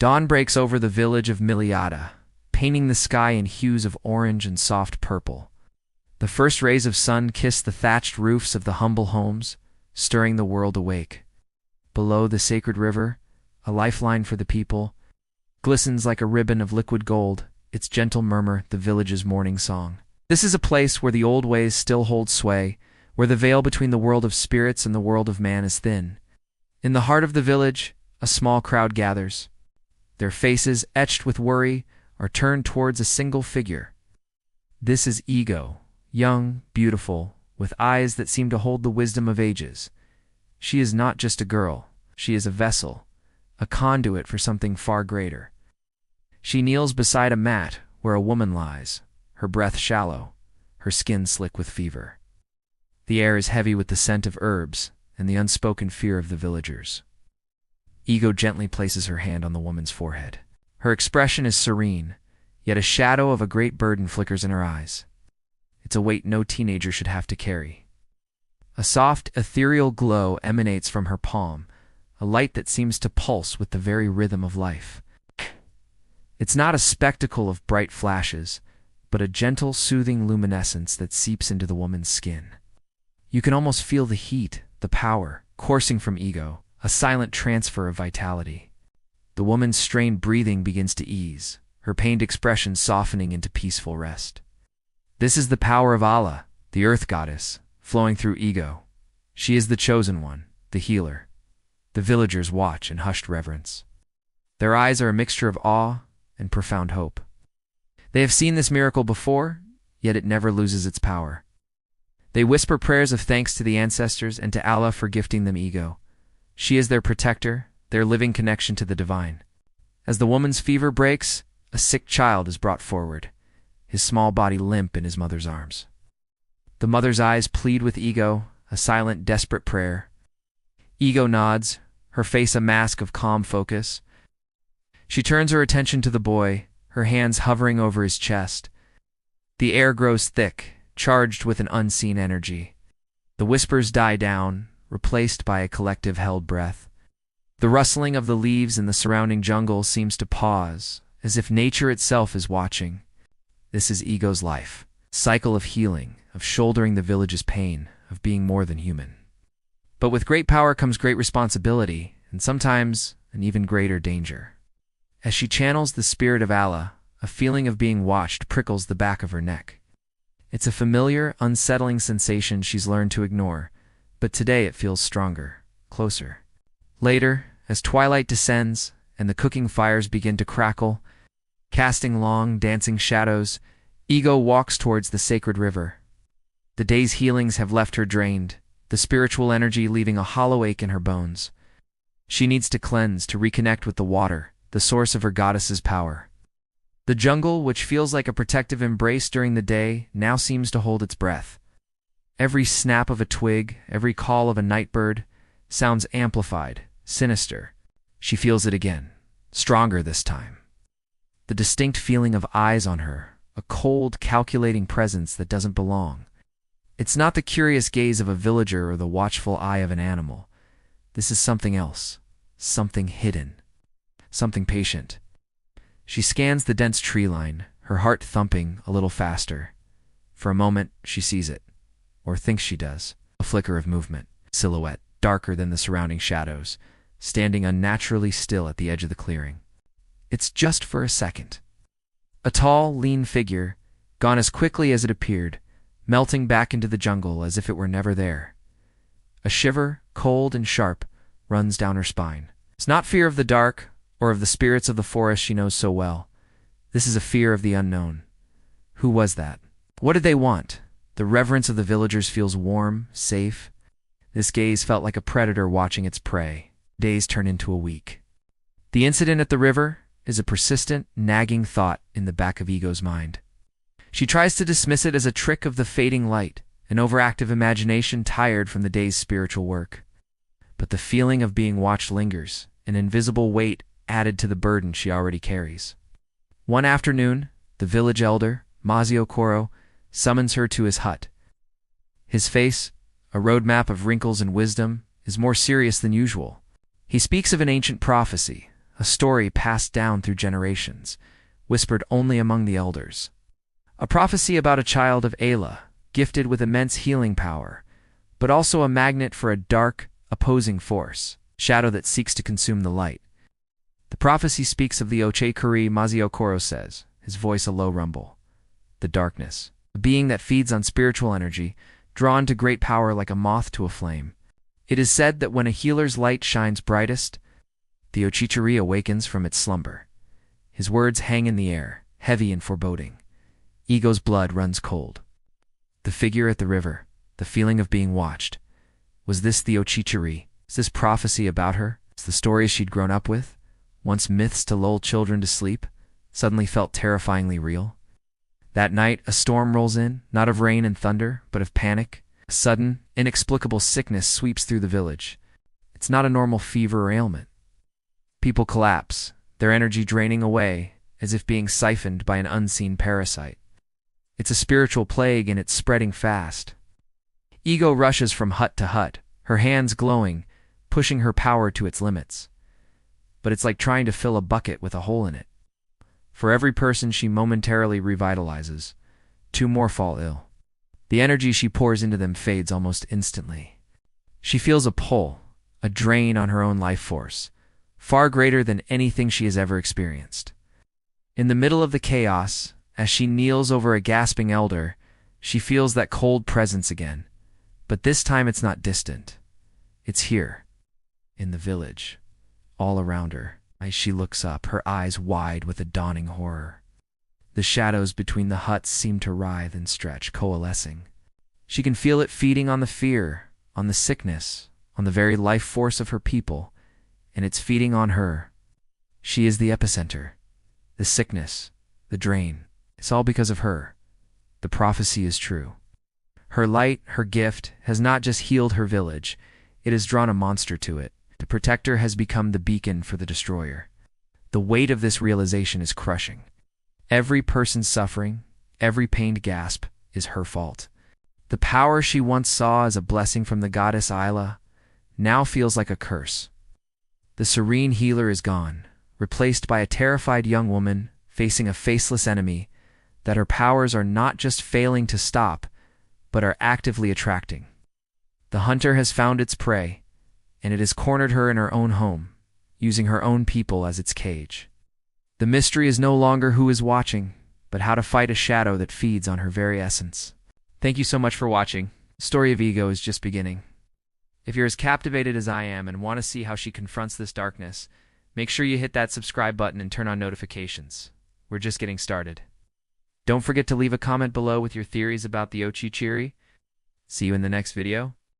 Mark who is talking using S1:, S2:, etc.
S1: Dawn breaks over the village of Miliata, painting the sky in hues of orange and soft purple. The first rays of sun kiss the thatched roofs of the humble homes, stirring the world awake. Below the sacred river, a lifeline for the people, glistens like a ribbon of liquid gold, its gentle murmur the village's morning song. This is a place where the old ways still hold sway, where the veil between the world of spirits and the world of man is thin. In the heart of the village, a small crowd gathers. Their faces, etched with worry, are turned towards a single figure. This is Ego, young, beautiful, with eyes that seem to hold the wisdom of ages. She is not just a girl, she is a vessel, a conduit for something far greater. She kneels beside a mat where a woman lies, her breath shallow, her skin slick with fever. The air is heavy with the scent of herbs and the unspoken fear of the villagers. Ego gently places her hand on the woman's forehead. Her expression is serene, yet a shadow of a great burden flickers in her eyes. It's a weight no teenager should have to carry. A soft, ethereal glow emanates from her palm, a light that seems to pulse with the very rhythm of life. It's not a spectacle of bright flashes, but a gentle, soothing luminescence that seeps into the woman's skin. You can almost feel the heat, the power, coursing from Ego, a silent transfer of vitality. The woman's strained breathing begins to ease, her pained expression softening into peaceful rest. This is the power of Ala, the earth goddess, flowing through Ego. She is the chosen one, the healer. The villagers watch in hushed reverence. Their eyes are a mixture of awe and profound hope. They have seen this miracle before, yet it never loses its power. They whisper prayers of thanks to the ancestors and to Allah for gifting them Ego. She is their protector, their living connection to the divine. As the woman's fever breaks, a sick child is brought forward, his small body limp in his mother's arms. The mother's eyes plead with Ego, a silent, desperate prayer. Ego nods, her face a mask of calm focus. She turns her attention to the boy, her hands hovering over his chest. The air grows thick, charged with an unseen energy. The whispers die down, replaced by a collective held breath. The rustling of the leaves in the surrounding jungle seems to pause, as if nature itself is watching. This is Ego's life, cycle of healing, of shouldering the village's pain, of being more than human. But with great power comes great responsibility, and sometimes an even greater danger. As she channels the spirit of Allah, a feeling of being watched prickles the back of her neck. It's a familiar, unsettling sensation she's learned to ignore, but today it feels stronger, closer. Later, as twilight descends and the cooking fires begin to crackle, casting long, dancing shadows, Ego walks towards the sacred river. The day's healings have left her drained, the spiritual energy leaving a hollow ache in her bones. She needs to cleanse, to reconnect with the water, the source of her goddess's power. The jungle, which feels like a protective embrace during the day, now seems to hold its breath. Every snap of a twig, every call of a nightbird, sounds amplified, sinister. She feels it again, stronger this time. The distinct feeling of eyes on her, a cold, calculating presence that doesn't belong. It's not the curious gaze of a villager or the watchful eye of an animal. This is something else, something hidden, something patient. She scans the dense tree line, her heart thumping a little faster. For a moment, she sees it, or thinks she does, a flicker of movement, silhouette, darker than the surrounding shadows, standing unnaturally still at the edge of the clearing. It's just for a second. A tall, lean figure, gone as quickly as it appeared, melting back into the jungle as if it were never there. A shiver, cold and sharp, runs down her spine. It's not fear of the dark, or of the spirits of the forest she knows so well. This is a fear of the unknown. Who was that? What did they want? The reverence of the villagers feels warm, safe. This gaze felt like a predator watching its prey. Days turn into a week. The incident at the river is a persistent, nagging thought in the back of Ego's mind. She tries to dismiss it as a trick of the fading light, an overactive imagination tired from the day's spiritual work. But the feeling of being watched lingers, an invisible weight added to the burden she already carries. One afternoon, the village elder, Mazio Koro, summons her to his hut. His face, a roadmap of wrinkles and wisdom, is more serious than usual. He speaks of an ancient prophecy, a story passed down through generations, whispered only among the elders. A prophecy about a child of Ala, gifted with immense healing power, but also a magnet for a dark, opposing force, shadow that seeks to consume the light. The prophecy speaks of the Ochekuri Maziokoro says, his voice a low rumble. The darkness, a being that feeds on spiritual energy, drawn to great power like a moth to a flame. It is said that when a healer's light shines brightest, the Ochichiri awakens from its slumber. His words hang in the air, heavy and foreboding. Ego's blood runs cold. The figure at the river, the feeling of being watched. Was this the Ochichiri? Is this prophecy about her? Is the stories she'd grown up with, once myths to lull children to sleep, suddenly felt terrifyingly real? That night, a storm rolls in, not of rain and thunder, but of panic. A sudden, inexplicable sickness sweeps through the village. It's not a normal fever or ailment. People collapse, their energy draining away, as if being siphoned by an unseen parasite. It's a spiritual plague and it's spreading fast. Ego rushes from hut to hut, her hands glowing, pushing her power to its limits. But it's like trying to fill a bucket with a hole in it. For every person she momentarily revitalizes, 2 more fall ill. The energy she pours into them fades almost instantly. She feels a pull, a drain on her own life force, far greater than anything she has ever experienced. In the middle of the chaos, as she kneels over a gasping elder, she feels that cold presence again. But this time it's not distant. It's here, in the village, all around her. As she looks up, her eyes wide with a dawning horror. The shadows between the huts seem to writhe and stretch, coalescing. She can feel it feeding on the fear, on the sickness, on the very life force of her people, and it's feeding on her. She is the epicenter. The sickness, the drain, it's all because of her. The prophecy is true. Her light, her gift, has not just healed her village, it has drawn a monster to it. The protector has become the beacon for the destroyer. The weight of this realization is crushing. Every person suffering, every pained gasp, is her fault. The power she once saw as a blessing from the goddess Ala now feels like a curse. The serene healer is gone, replaced by a terrified young woman facing a faceless enemy that her powers are not just failing to stop, but are actively attracting. The hunter has found its prey, and it has cornered her in her own home, using her own people as its cage. The mystery is no longer who is watching, but how to fight a shadow that feeds on her very essence. Thank you so much for watching. The story of Ego is just beginning. If you're as captivated as I am and want to see how she confronts this darkness, make sure you hit that subscribe button and turn on notifications. We're just getting started. Don't forget to leave a comment below with your theories about the Ochichiri. See you in the next video.